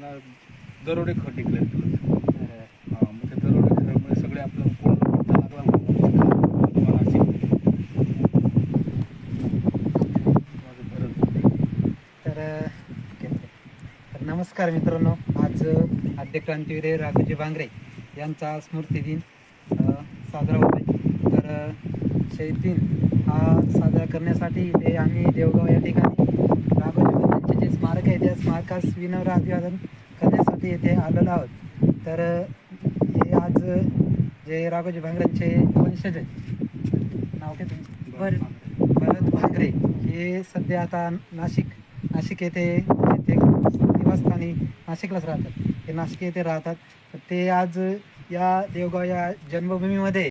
त्यांना दरोडे टिकले. मग ते दरोडे खरमुळे सगळे आपलं पूर्ण पट्टा लागला तर नमस्कार मित्रांनो, आज आद्य क्रांतीवीर राघोजी भांगरे यांचा स्मृती दिन साजरा होतो. तर शहीद दिन हा साजरा करण्यासाठी इथे आम्ही देवगाव या ठिकाणी राघोजी भांगरेंचे जे स्मारक आहे त्या स्मारकास विनम्र अभिवादन करण्यासाठी इथे आलेलो आहोत. तर हे आज जे राघोजी भांगरेंचे वंशज नाव काय भरत भांगरे हे सध्या आता नाशिक येथे निवासस्थानी नाशिकलाच राहतात. ते नाशिक येथे राहतात. ते आज या देवगाव या जन्मभूमीमध्ये